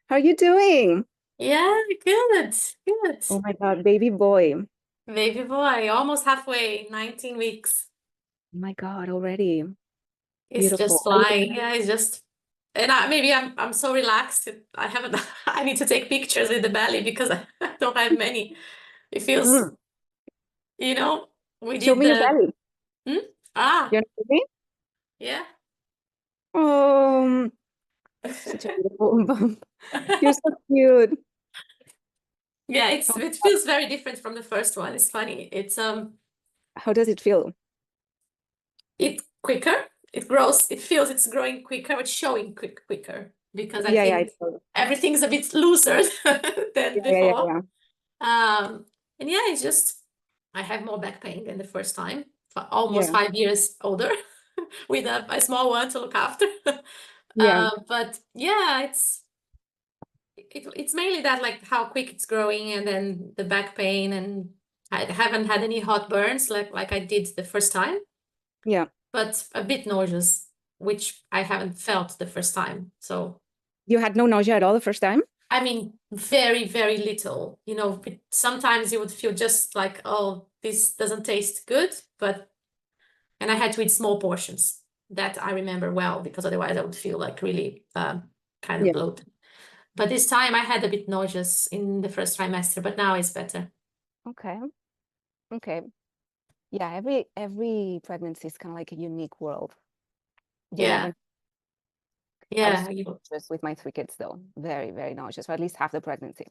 How are you doing? Yeah, good, good. Oh my God, baby boy. Oh Baby boy, almost halfway, 19 weeks. my God, already. It's just Beautiful. How you flying. doing? Yeah, it's just, and maybe I'm so relaxed. I haven't. I need to take pictures with the belly because I don't have many. It feels, Mm. you know, we Show did me your the. belly. Hmm? Ah, You're not with me? yeah. Oh, such a beautiful bump. You're so cute. Yeah, Oh, it feels very different from the first one. It's funny. how does it feel? It quicker. It grows. It feels it's growing quicker. It's showing quicker because I Yeah, think it's so. everything's a bit looser than before. Yeah. Um, and yeah, it's just I have more back pain than the first time. Almost Yeah, 5 years older with a small one to look after. yeah, But yeah, it's mainly that like how quick it's growing and then the back pain and I haven't had any hot burns like I did the first time, yeah. but a bit nauseous, which I haven't felt the first time. So You had no nausea at all the first time? I mean, very, very little. Sometimes you would feel just like, oh, this doesn't taste good, and I had to eat small portions. That I remember well, because otherwise I would feel like really kind of Yeah. bloated. But this time I had a bit nauseous in the first trimester, but now it's better. Okay. Okay. Yeah, every pregnancy is kind of like a unique world. Yeah, When I was yeah, so nauseous with my three kids though. Very, very nauseous for at least half the pregnancy.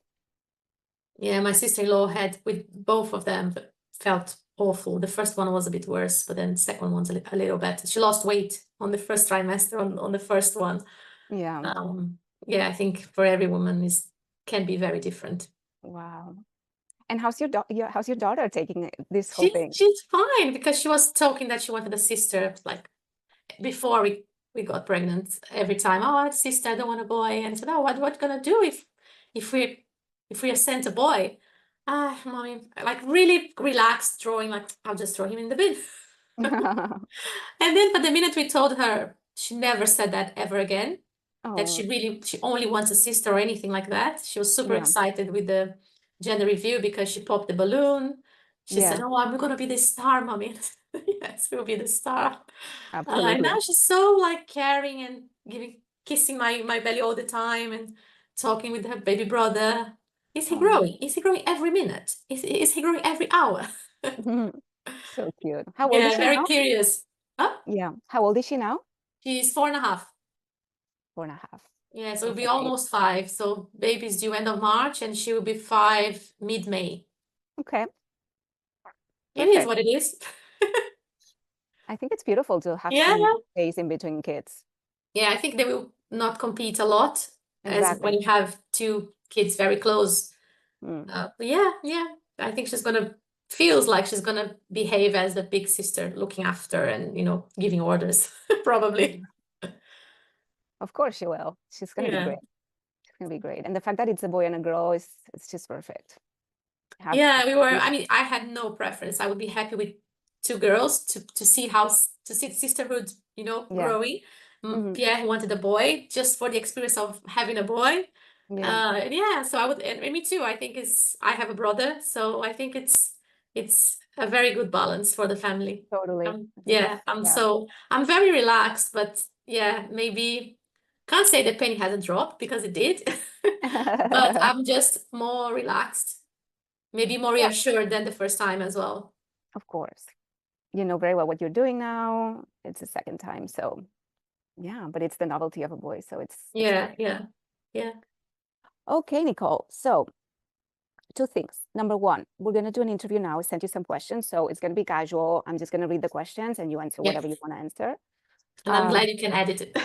yeah. My sister-in-law had with both of them, but felt awful. The first one was a bit worse, but then the second one's a little better. She lost weight on the first trimester on the first one. Yeah. Um, yeah, I think for every woman is can be very different. Wow. And how's your daughter taking this whole thing? She's fine because she was talking that she wanted a sister like before we got pregnant every time. Oh, sister, I don't want a boy. And I said, oh, what gonna do if we if we are sent a boy? Ah, mommy, like really relaxed, drawing like I'll just throw him in the bin. And then, but the minute we told her, she never said that ever again. That Oh, she only wants a sister or anything like that. She was super yeah. excited with the gender review because she popped the balloon. She said, Yeah, "Oh, I'm gonna be the star, mommy." Yes, we'll be the star. And absolutely. now she's so like caring and kissing my belly all the time and talking with her baby brother. Is he Oh, growing? Is he growing every minute? Is he growing every hour? so cute. How old is Yeah, she very now? curious. Huh? Yeah. How old is she now? She's 4.5. 4.5. Yeah, so it'll be Okay. almost 5. So baby's due end of March and she will be 5 mid-May. Okay. It is Perfect. what it is. I think it's beautiful to have Yeah, some yeah. space in between kids. Yeah, I think they will not compete a lot as when Exactly. you have two kids very close. Mm. But yeah, yeah. I think feels like she's gonna behave as the big sister, looking after and, giving orders, probably. Mm. Of course she will. She's gonna be Yeah. great. She's gonna be great. And the fact that it's a boy and a girl is it's just perfect. Have Yeah, I mean, I had no preference. I would be happy with two girls to see the sisterhood, yeah. growing. Hmm. Pierre wanted a boy just for the experience of having a boy. Yeah. And yeah, so I would, and me too. I have a brother, so I think it's a very good balance for the family. Totally. Yeah, Yeah. I'm very relaxed, but yeah, maybe can't say the penny hasn't dropped because it did, but I'm just more relaxed. Maybe more Yeah, reassured than the first time as well. of course. You know very well what you're doing now. It's the second time, so yeah, but it's the novelty of a boy, so it's Yeah, perfect. yeah, yeah. Okay, Nicole. So two things. Number one, we're gonna do an interview now. I sent you some questions, so it's gonna be casual. I'm just gonna read the questions and you answer Yeah. whatever you want to answer. And I'm Um, glad you can edit it.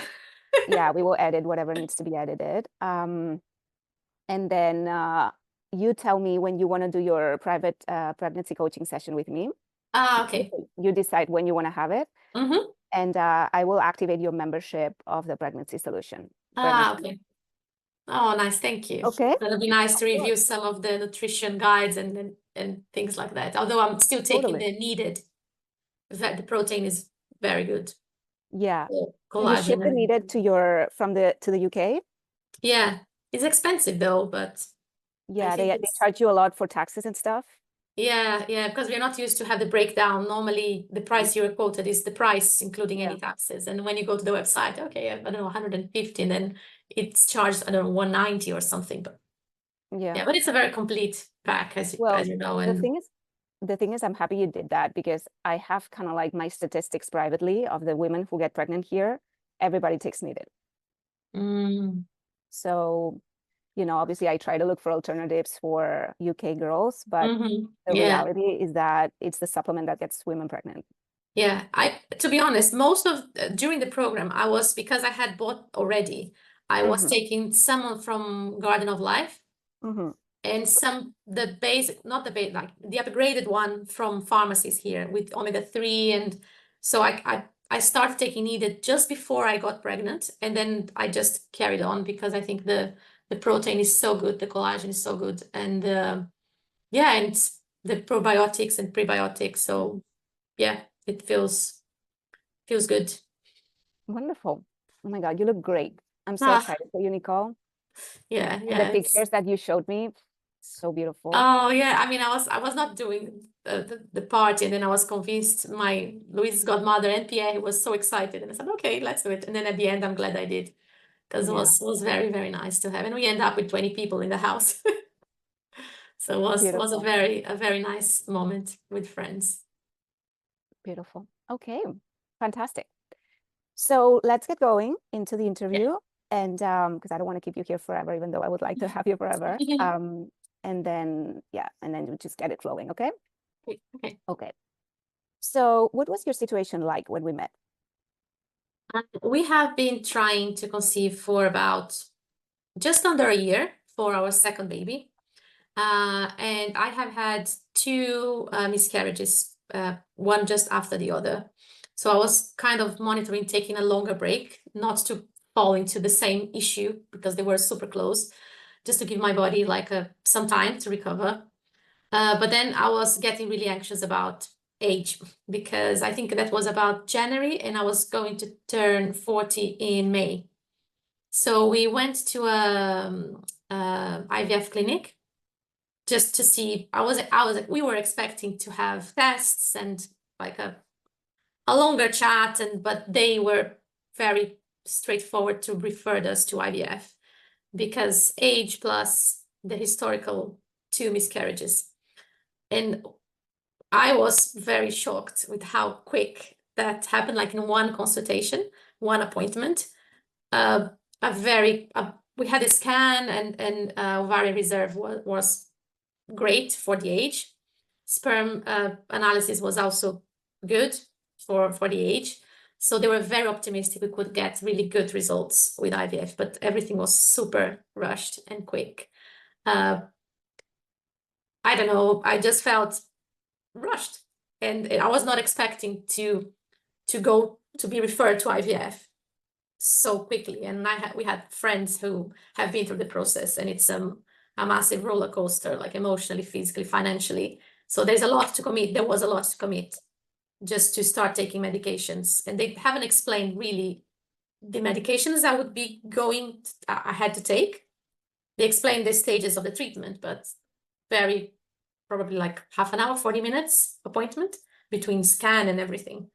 yeah, we will edit whatever needs to be edited. And then you tell me when you want to do your private pregnancy coaching session with me. Ah, okay. You decide when you want to have it, Mm-hmm. and I will activate your membership of the Pregnancy Solution. Ah, Pregnancy. okay. Oh, nice. Thank you. Okay, That'll be nice of to review course, some of the nutrition guides and things like that. Although I'm still taking totally. the needed, that the protein is very good. Yeah. So, So you collagen ship the and needed to your from the to the UK. yeah. It's expensive though, but Yeah, I think they charge you a lot for taxes and stuff. yeah, because we're not used to have the breakdown. Normally, the price you were quoted is the price, including any taxes. And when you go to the website, okay, I don't know, 150, and then it's charged, I don't know, 190 or something. But yeah, but it's a very complete pack, as you know. The And thing is, I'm happy you did that, because I have kind of like my statistics privately of the women who get pregnant here. Everybody takes needed. So, you know, obviously I try to look for alternatives for UK girls, but the reality is that it's the supplement that gets women pregnant. Yeah, to be honest, most of during the program, because I had bought already, I was taking some from Garden of Life and some the basic, not the basic, like the upgraded one from pharmacies here with omega-3, and so I started taking needed just before I got pregnant, and then I just carried on because I think the protein is so good, the collagen is so good, and yeah, and the probiotics and prebiotics, so yeah, it feels good. Wonderful. Oh my God, you look great. I'm so excited for you, Nicole. Yeah, And yeah. the pictures that you showed me, so beautiful. Oh yeah, I mean, I was not doing the party, and then I was convinced my Louise's godmother and Pierre was so excited, and I said, okay, let's do it. And then at the end, I'm glad I did, because it was very, very nice to have, and we end up with 20 people in the house. So it was a very nice moment with friends. Beautiful. Okay, fantastic. So let's get going into the interview. And because I don't want to keep you here forever, even though I would like to have you forever. And then we just get it flowing, okay? Okay. Okay. So what was your situation like when we met? We have been trying to conceive for about just under a year for our second baby. And I have had two miscarriages, one just after the other. So I was kind of monitoring, taking a longer break, not to fall into the same issue because they were super close, just to give my body like some time to recover. But then I was getting really anxious about age, because I think that was about January and I was going to turn 40 in May. So we went to a IVF clinic just to see. We were expecting to have tests and like a longer chat, but they were very straightforward to refer us to IVF because age plus the historical two miscarriages. And I was very shocked with how quick that happened, like in one consultation, one appointment. We had a scan, and ovarian reserve was great for the age. Sperm analysis was also good for the age. So they were very optimistic we could get really good results with IVF, but everything was super rushed and quick. I don't know, I just felt rushed, and I was not expecting to go to be referred to IVF so quickly. And we had friends who have been through the process, and it's a massive roller coaster, like emotionally, physically, financially. So there was a lot to commit just to start taking medications. And they haven't explained really the medications I had to take. They explained the stages of the treatment, but probably like half an hour, 40 minutes appointment between scan and everything.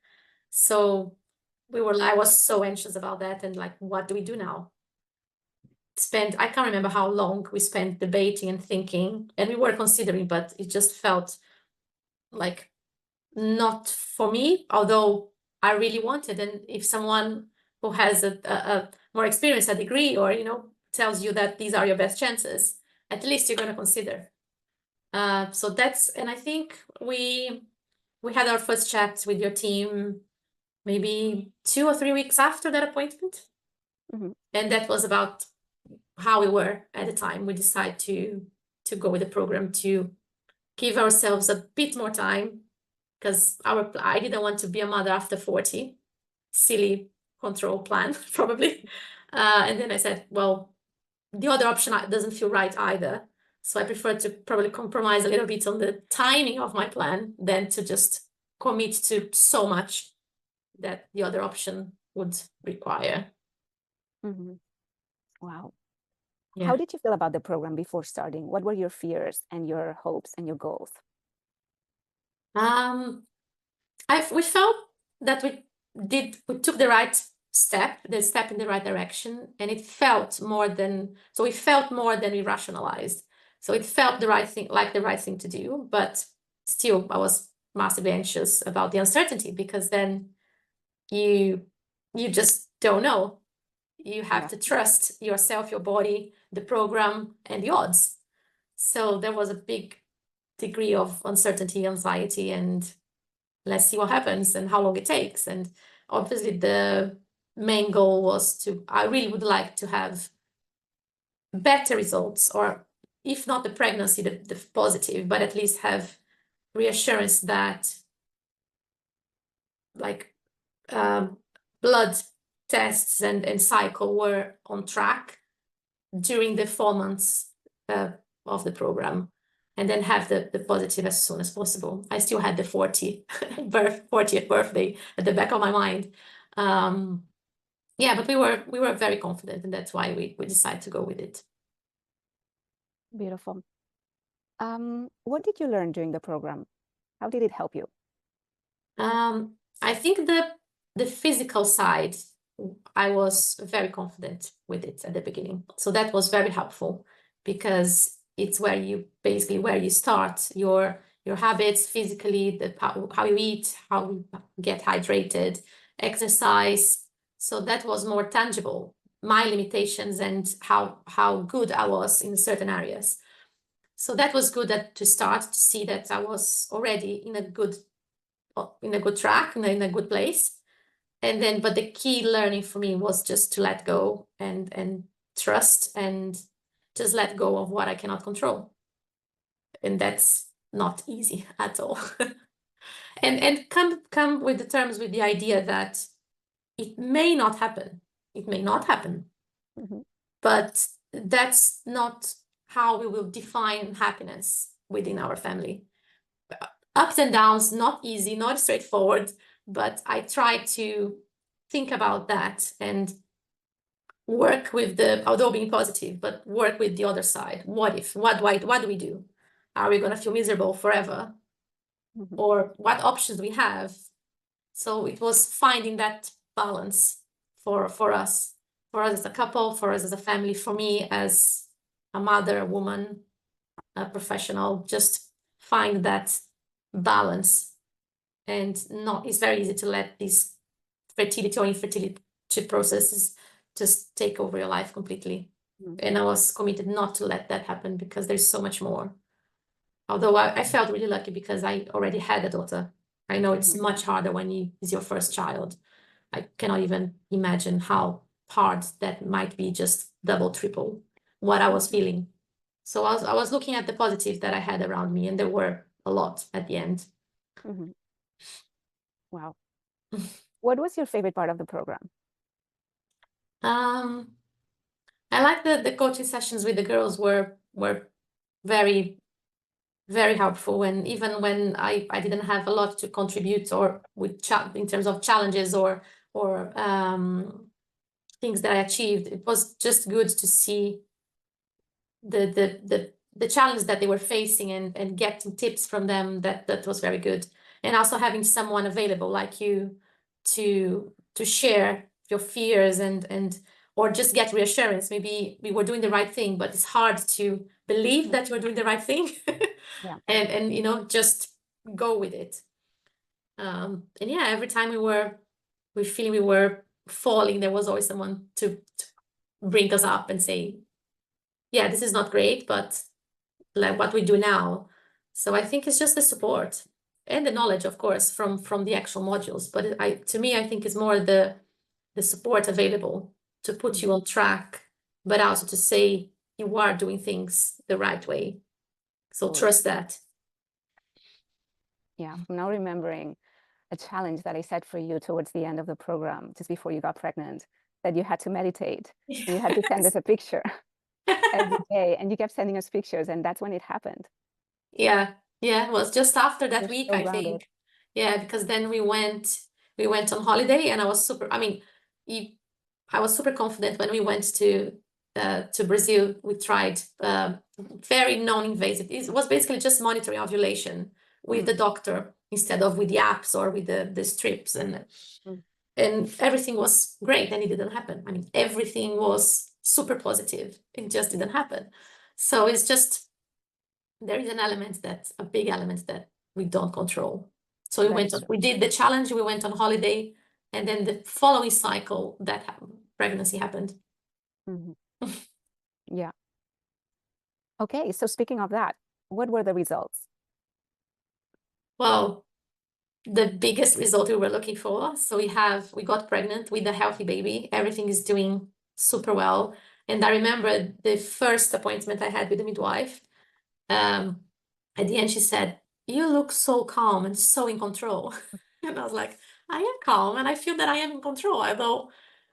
So I was so anxious about that, and like, what do we do now? I can't remember how long we spent debating and thinking, and we were considering, but it just felt like not for me, although I really wanted. And if someone who has a more experience, a degree, or, tells you that these are your best chances, at least you're going to consider. And I think we had our first chat with your team maybe 2 or 3 weeks after that appointment. And that was about how we were at the time. We decided to go with the program, to give ourselves a bit more time, because I didn't want to be a mother after 40. Silly control plan, probably. And then I said, well, the other option doesn't feel right either. So I prefer to probably compromise a little bit on the timing of my plan than to just commit to so much that the other option would require. Wow. Yeah. How did you feel about the program before starting? What were your fears and your hopes and your goals? We felt that we took the right step, the step in the right direction, and it felt more than, so we felt more than we rationalized. So it felt the right thing, like the right thing to do, but still I was massively anxious about the uncertainty, because then you just don't know. You have to trust yourself, your body, the program, and the odds. So there was a big degree of uncertainty, anxiety, and let's see what happens and how long it takes. And obviously the main goal was I really would like to have better results, or if not the pregnancy, the positive, but at least have reassurance that like blood tests and cycle were on track during the 4 months of the program, and then have the positive as soon as possible. I still had the 40th birthday at the back of my mind. Yeah, but we were very confident, and that's why we decided to go with it. Beautiful. What did you learn during the program? How did it help you? I think the physical side, I was very confident with it at the beginning. So that was very helpful, because it's where you start your habits physically, how you eat, how you get hydrated, exercise. So that was more tangible, my limitations and how good I was in certain areas. So that was good to start to see that I was already in a good track, in a good place. And then, but the key learning for me was just to let go and trust, and just let go of what I cannot control. And that's not easy at all. and come with the terms with the idea that it may not happen. It may not happen. Mm-hmm. But that's not how we will define happiness within our family. Ups and downs, not easy, not straightforward, but I try to think about that and work with although being positive, but work with the other side. What do we do? Are we going to feel miserable forever? Mm-hmm. Or what options we have? So it was finding that balance for us as a couple, for us as a family, for me as a mother, a woman, a professional, just find that balance. And it's very easy to let these fertility or infertility processes just take over your life completely. Mm-hmm. And I was committed not to let that happen, because there's so much more. Although I felt really lucky because I already had a daughter. I know it's much harder when it's your first child. I cannot even imagine how hard that might be, just double, triple what I was feeling. So I was looking at the positives that I had around me, and there were a lot at the end. Mm-hmm. Wow. What was your favorite part of the program? I like the coaching sessions with the girls were very, very helpful. And even when I didn't have a lot to contribute, or in terms of challenges or things that I achieved, it was just good to see the challenge that they were facing, and getting tips from them. That was very good. And also having someone available like you to share your fears and or just get reassurance. Maybe we were doing the right thing, but it's hard to believe that you're doing the right thing. Yeah. And just go with it. And yeah, every time we feeling we were falling, there was always someone to bring us up and say, yeah, this is not great, but like what we do now. So I think it's just the support and the knowledge, of course, from the actual modules. But to me, I think it's more the support available to put you on track, but also to say you are doing things the right way. So trust that. Yeah, I'm now remembering a challenge that I set for you towards the end of the program, just before you got pregnant, that you had to meditate. And you had to send us a picture every day, and you kept sending us pictures, and that's when it happened. Yeah, it was just after that You're week, so I grounded. think. Yeah, because then we went on holiday, and I was super, I mean, I was super confident when we went to Brazil, we tried very non-invasive. It was basically just monitoring ovulation with the doctor instead of with the apps or with the strips, and everything was great, and it didn't happen. I mean, everything was super positive. It just didn't happen. So it's just, there is a big element that we don't control. So we did the challenge, we went on holiday, and then the following cycle pregnancy happened. Yeah. Okay, so speaking of that, what were the results? Well, the biggest result we were looking for. So we got pregnant with a healthy baby. Everything is doing super well. And I remember the first appointment I had with the midwife. At the end, she said, "You look so calm and so in control." And I was like, I am calm and I feel that I am in control, although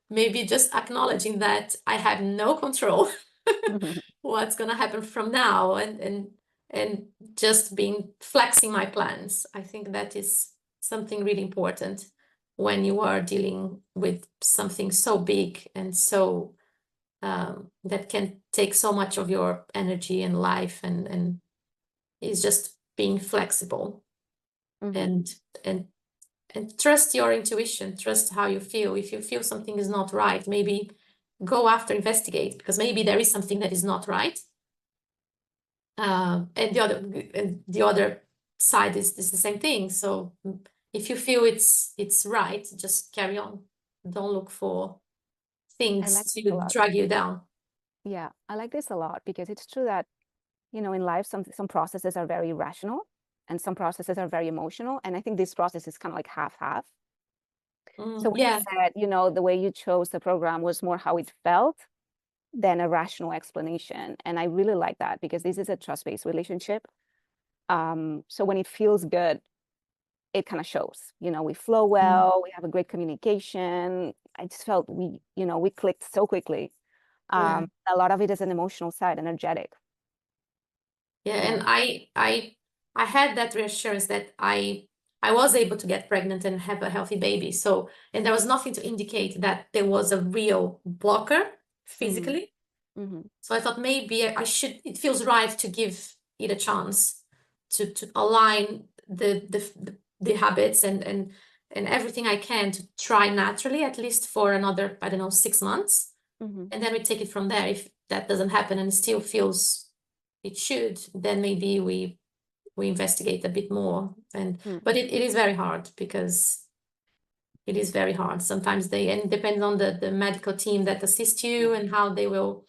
maybe just acknowledging that I have no control what's going to happen from now, and just flexing my plans. I think that is something really important when you are dealing with something so big and so that can take so much of your energy and life, and is just being flexible and trust your intuition, trust how you feel. If you feel something is not right, maybe go after, investigate, because maybe there is something that is not right. And the other side is the same thing. So if you feel it's right, just carry on. Don't look for things to drag you down. Yeah, I like this a lot, because it's true that, you know, in life, some processes are very rational and some processes are very emotional. And I think this process is kind of like half-half. So when you said, you know, the way you chose the program was more how it felt than a rational explanation. And I really like that, because this is a trust-based relationship. So when it feels good, it kind of shows, you know, we flow well, we have a great communication. I just felt we clicked so quickly. A lot of it is an emotional side, energetic. Yeah, and I had that reassurance that I was able to get pregnant and have a healthy baby. So, and there was nothing to indicate that there was a real blocker physically. So I thought maybe I should, it feels right to give it a chance to align the habits and everything I can to try naturally, at least for another, I don't know, 6 months. And then we take it from there. If that doesn't happen and it still feels it should, then maybe we investigate a bit more. But it is very hard, because it is very hard. Sometimes and it depends on the medical team that assists you and how they will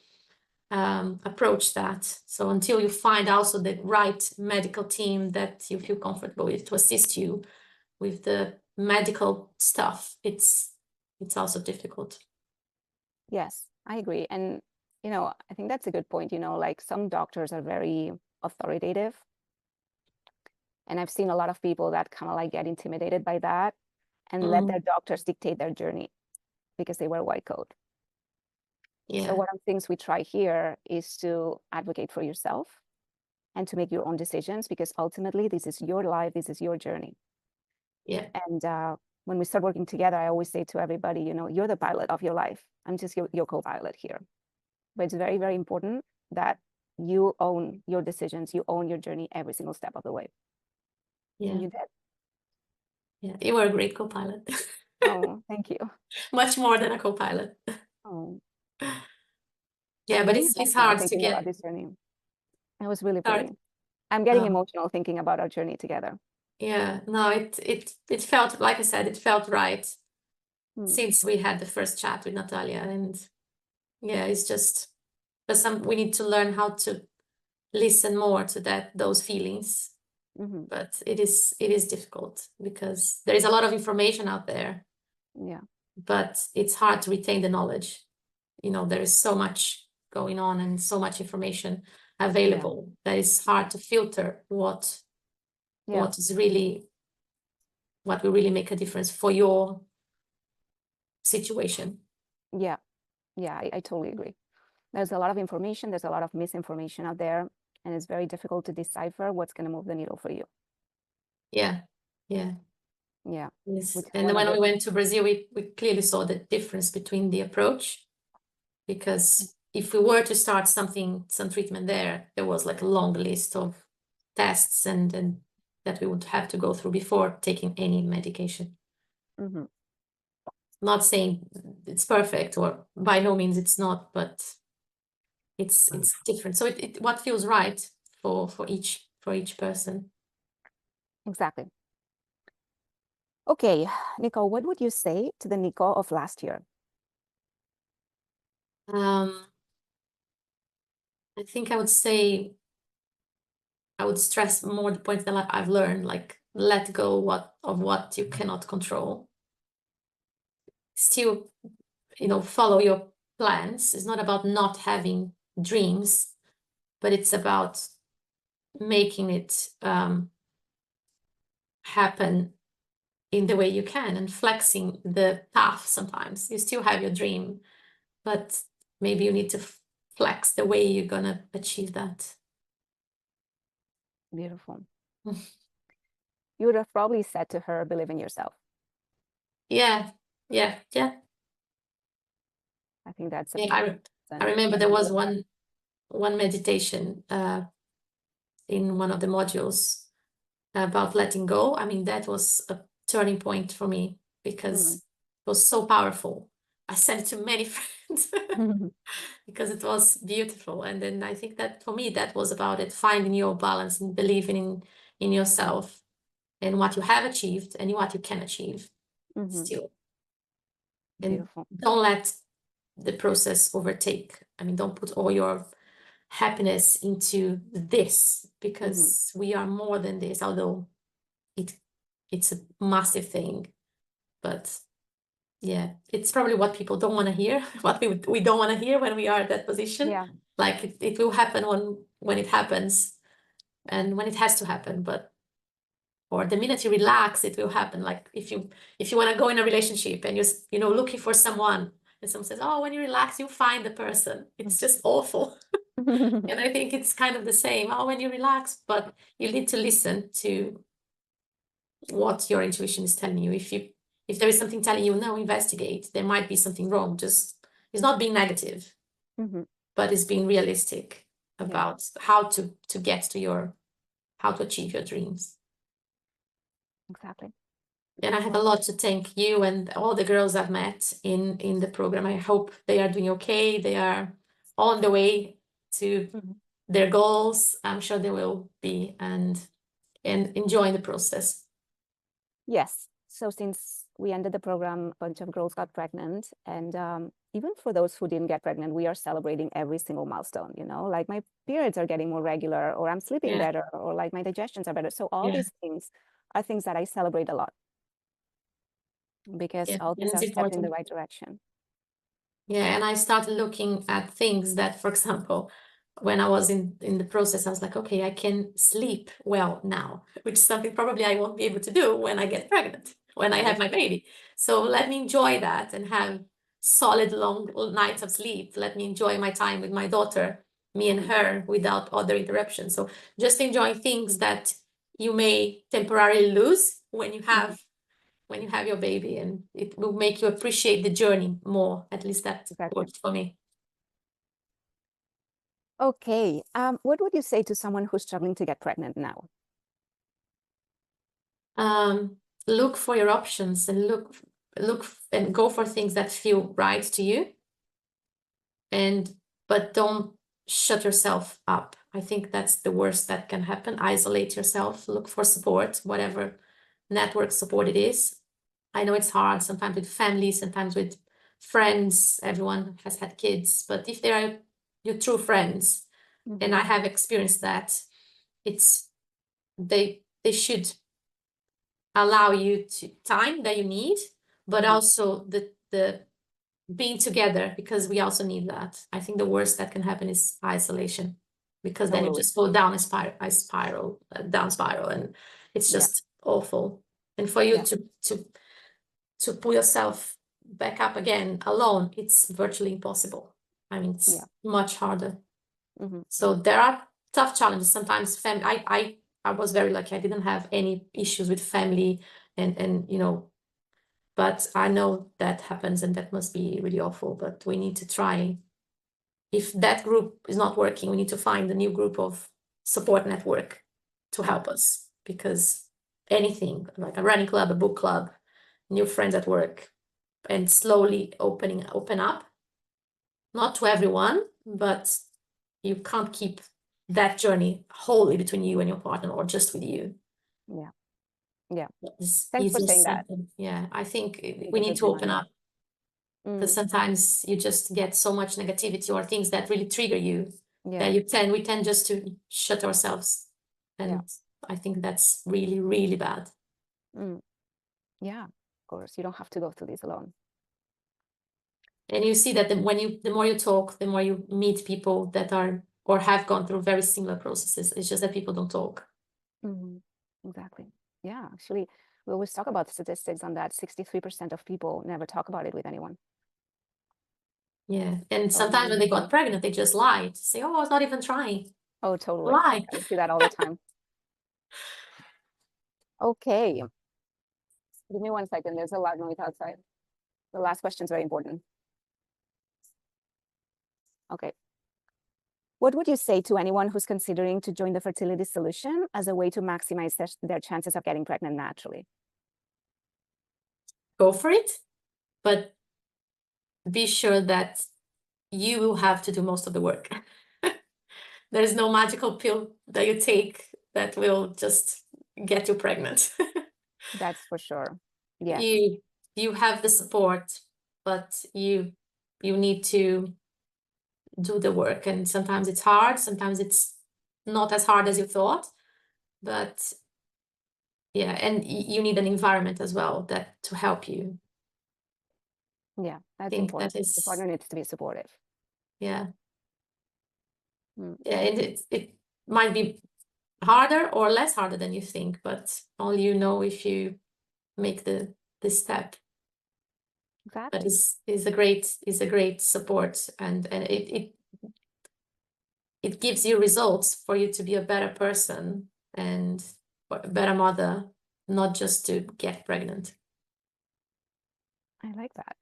approach that. So until you find also the right medical team that you feel comfortable with to assist you with the medical stuff, it's also difficult. Yes, I agree. And, you know, I think that's a good point. You know, like some doctors are very authoritative. And I've seen a lot of people that kind of like get intimidated by that and let their doctors dictate their journey because they wear white coat. Yeah. So one of the things we try here is to advocate for yourself and to make your own decisions, because ultimately this is your life, this is your journey. Yeah. And when we start working together, I always say to everybody, you know, you're the pilot of your life. I'm just your co-pilot here. But it's very, very important that you own your decisions, you own your journey every single step of the way. Yeah. And you did. Yeah, you were a great co-pilot. Oh, thank you. Much more than a co-pilot. Oh. Yeah, but it's hard to get about this journey. It was really pretty. I'm getting emotional thinking about our journey together. Yeah, no, it felt, like I said, it felt right since we had the first chat with Natalia. And yeah, it's just, we need to learn how to listen more to those feelings. But it is difficult, because there is a lot of information out there. Yeah. But it's hard to retain the knowledge. You know, there is so much going on and so much information available that it's hard to filter what is really, what will really make a difference for your situation. Yeah. Yeah, I totally agree. There's a lot of information, there's a lot of misinformation out there, and it's very difficult to decipher what's going to move the needle for you. Yeah. Yeah. Yeah. Yes. And when we went to Brazil, we clearly saw the difference between the approach, because if we were to start some treatment there was like a long list of tests and that we would have to go through before taking any medication. Mm-hmm. Not saying it's perfect, or by no means it's not, but it's different. So it what feels right for each person. Exactly. Okay, Nicole, what would you say to the Nicole of last year? I think I would say, I would stress more the points that I've learned, like let go of what you cannot control. Still, follow your plans. It's not about not having dreams, but it's about making it happen in the way you can and flexing the path. Sometimes you still have your dream, but maybe you need to flex the way you're gonna achieve that. Beautiful. You would have probably said to her, believe in yourself. Yeah. I think that's I remember there was one meditation in one of the modules about letting go. I mean, that was a turning point for me because it was so powerful. I sent it to many friends because it was beautiful. And then I think that for me, that was about it, finding your balance and believing in yourself and what you have achieved and what you can achieve still. And Beautiful. don't let the process overtake. I mean, don't put all your happiness into this, because we are more than this, although it's a massive thing. But yeah, it's probably what people don't want to hear, what we don't want to hear when we are at that position. Yeah. Like it will happen when it happens and when it has to happen, or the minute you relax, it will happen. Like if you want to go in a relationship and you're looking for someone, and someone says, oh, when you relax, you find the person. It's just awful. And I think it's kind of the same. Oh, when you relax, but you need to listen to what your intuition is telling you. If there is something telling you, no, investigate, there might be something wrong. It's not being negative, but it's being realistic about how to achieve your dreams. Exactly. And I have a lot to thank you and all the girls I've met in the program. I hope they are doing okay. They are on the way to their goals. I'm sure they will be, and enjoying the process. Yes. So since we ended the program, a bunch of girls got pregnant, and even for those who didn't get pregnant, we are celebrating every single milestone, like my periods are getting more regular, or I'm sleeping better, or like my digestions are better. So all these things are things that I celebrate a lot, because all these are steps in the right direction. Yeah, and I started looking at things that, for example, when I was in the process, I was like, okay, I can sleep well now, which is something probably I won't be able to do when I get pregnant, when I have my baby. So let me enjoy that and have solid long nights of sleep. Let me enjoy my time with my daughter, me and her, without other interruptions. So just enjoy things that you may temporarily lose when you have your baby, and it will make you appreciate the journey more. At least that worked for me. Okay. What would you say to someone who's struggling to get pregnant now? Look for your options and look and go for things that feel right to you. But don't shut yourself up. I think that's the worst that can happen. Isolate yourself, look for support, whatever network support it is. I know it's hard sometimes with family, sometimes with friends. Everyone has had kids, but if they are your true friends, and I have experienced that, they should allow you time that you need, but also the being together, because we also need that. I think the worst that can happen is isolation, because then you just go down a spiral, and it's just awful. And for you to pull yourself back up again alone, it's virtually impossible. I mean, it's much harder. So there are tough challenges. Sometimes I was very lucky. I didn't have any issues with family and but I know that happens, and that must be really awful. But we need to try, if that group is not working, we need to find a new group of support network to help us, because anything like a running club, a book club, new friends at work, and slowly open up, not to everyone, but you can't keep that journey wholly between you and your partner or just with you. Yeah. Yeah. It's Thanks for easier saying that. said. Yeah, I think I think we it need blows to my open mind. up, because sometimes you just get so much negativity or things that really trigger you Yeah. that we tend just to shut ourselves, Yeah. and I think that's really, really bad. Yeah, of course. You don't have to go through this alone. And you see that the more you talk, the more you meet people that are or have gone through very similar processes. It's just that people don't talk. Exactly. Yeah, actually, we always talk about statistics on that. 63% of people never talk about it with anyone. Yeah, and So sometimes when they got pregnant, they just lied. Say, "Oh, I was not even trying." Oh, totally. Lie. I see that all the time. Okay. Give me 1 second. There's a loud noise outside. The last question is very important. Okay. What would you say to anyone who's considering to join the Fertility Solution as a way to maximize their chances of getting pregnant naturally? Go for it, but be sure that you will have to do most of the work. There's no magical pill that you take that will just get you pregnant. That's for sure. Yes. You have the support, but you need to do the work, and sometimes it's hard, sometimes it's not as hard as you thought, but yeah, and you need an environment as well that to help you. Yeah, I that's think important. that is, The partner needs to be supportive. yeah. Mm. Yeah, and it might be harder or less harder than you think, but only you know if you make this step. Exactly. But is a great support, and it gives you results for you to be a better person and a better mother, not just to get pregnant. I like that.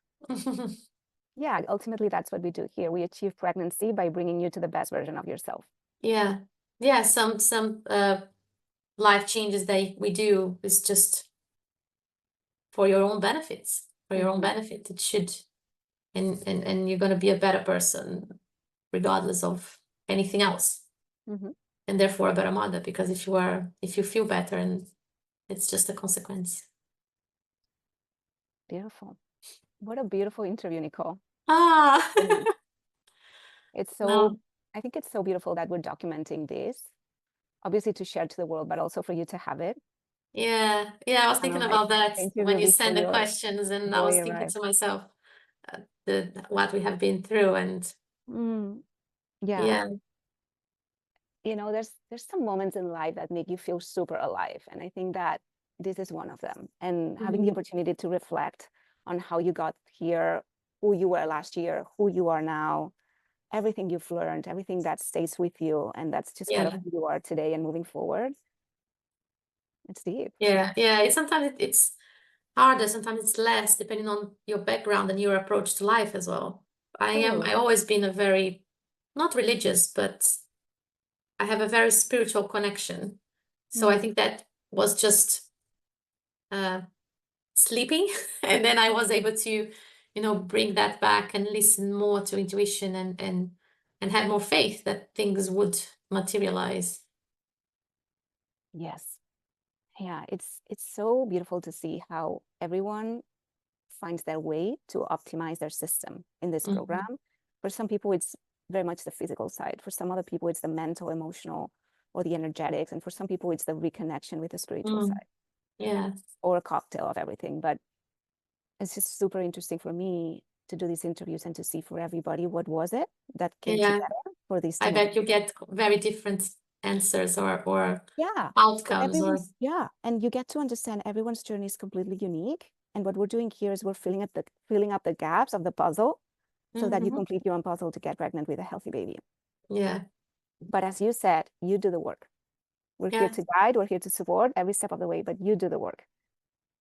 Yeah, ultimately, that's what we do here. We achieve pregnancy by bringing you to the best version of yourself. Yeah, yeah. Some life changes that we do is just for your own benefits, for your own benefit. It should, and you're gonna be a better person regardless of anything else, and therefore a better mother, because if you feel better, and it's just a consequence. Beautiful. What a beautiful interview, Nicole. Ah. It's so, No. I think it's so beautiful that we're documenting this, obviously to share to the world, but also for you to have it. Yeah, I was thinking about that when you send the questions, and I was thinking to myself, what we have been through, and yeah. You know, there's some moments in life that make you feel super alive, and I think that this is one of them. And having the opportunity to reflect on how you got here, who you were last year, who you are now, everything you've learned, everything that stays with you, and that's just part of who you are today and moving forward. It's deep. Yeah. Sometimes it's harder, sometimes it's less, depending on your background and your approach to life as well. I always been a very, not religious, but I have a very spiritual connection. So I think that was just sleeping, and then I was able to, bring that back and listen more to intuition, and have more faith that things would materialize. Yes. Yeah, it's so beautiful to see how everyone finds their way to optimize their system in this program. For some people, it's very much the physical side. For some other people, it's the mental, emotional, or the energetics. And for some people, it's the reconnection with the spiritual side. Yeah. Or a cocktail of everything. But it's just super interesting for me to do these interviews and to see for everybody what was it that came together for these two. I bet you get very different answers or yeah outcomes, or and you get to understand everyone's journey is completely unique, and what we're doing here is we're filling up the gaps of the puzzle so that you complete your own puzzle to get pregnant with a healthy baby. But as you said, you do the work. We're here to guide, we're here to support every step of the way, but you do the work.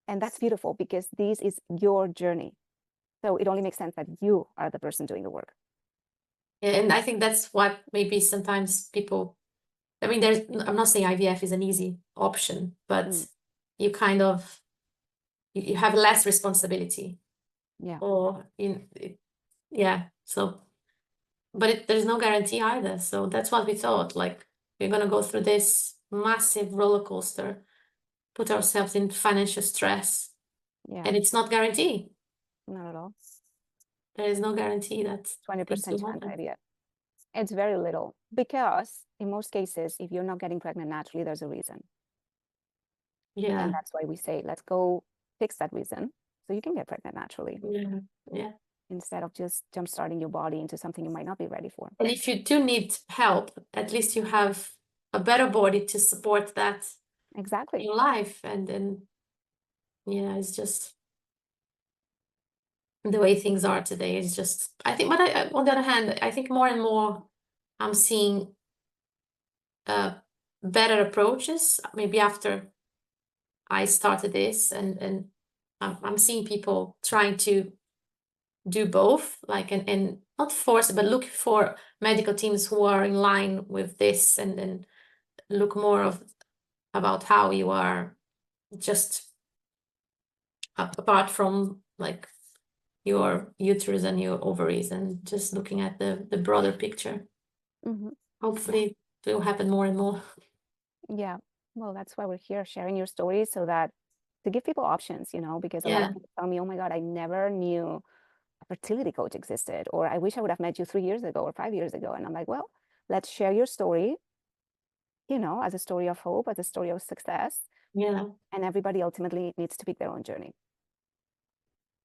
And that's beautiful, because this is your journey, so it only makes sense that you are the person doing the work. And I think that's what maybe sometimes people, I mean, I'm not saying IVF is an easy option, but you kind of, you have less responsibility. Yeah. Or yeah. So, but there's no guarantee either. So that's what we thought. Like, we're gonna go through this massive roller coaster, put ourselves in financial stress, Yeah. and it's not guaranteed. Not at all. There is no guarantee that 20% things will chance happen. IVF. It's very little because in most cases, if you're not getting pregnant naturally, there's a reason. Yeah. And that's why we say, let's go fix that reason so you can get pregnant naturally. Yeah. Yeah. Instead of just jumpstarting your body into something you might not be ready for. And if you do need help, at least you have a better body to support that Exactly. in life. And then, yeah, it's just the way things are today is just, I think, but on the other hand, I think more and more I'm seeing better approaches, maybe after I started this, and I'm seeing people trying to do both, like, and not force it, but look for medical teams who are in line with this, and look more about how you are just apart from like your uterus and your ovaries, and just looking at the broader picture. Hopefully it will happen more and more. Yeah. Well, that's why we're here sharing your story so that to give people options, because a lot of people tell me, oh my God, I never knew a fertility coach existed, or I wish I would have met you 3 years ago or 5 years ago. And I'm like, well, let's share your story, as a story of hope, as a story of success. Yeah. And everybody ultimately needs to pick their own journey.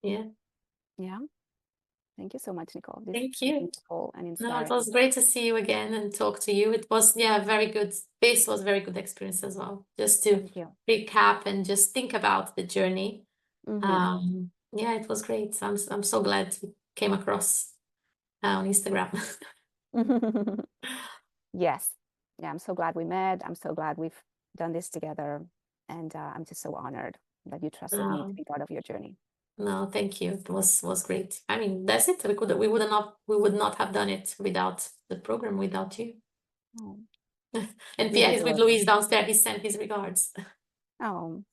Yeah. Yeah. Thank you so much, Nicole. This Thank is you. beautiful and No, inspiring. it was great to see you again and talk to you. It was, very good. This was a very good experience as well. Just to Thank you. recap and just think about the journey. Yeah, it was great. I'm so glad we came across on Instagram. Yes. Yeah, I'm so glad we met. I'm so glad we've done this together. And I'm just so honored that you trusted me to be part of your journey. No, thank you. It was great. I mean, that's it. We would not have done it without the program, without you. Oh, And you Pierre is deserve with it. Louise downstairs. He sent his regards. Oh,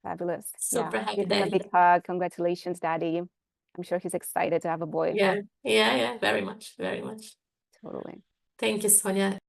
fabulous. Super Yeah. happy Give him a daddy. big hug. Congratulations, Daddy. I'm sure he's excited to have a boy. Yeah, very much, very much. Totally. Thank you, Sonia.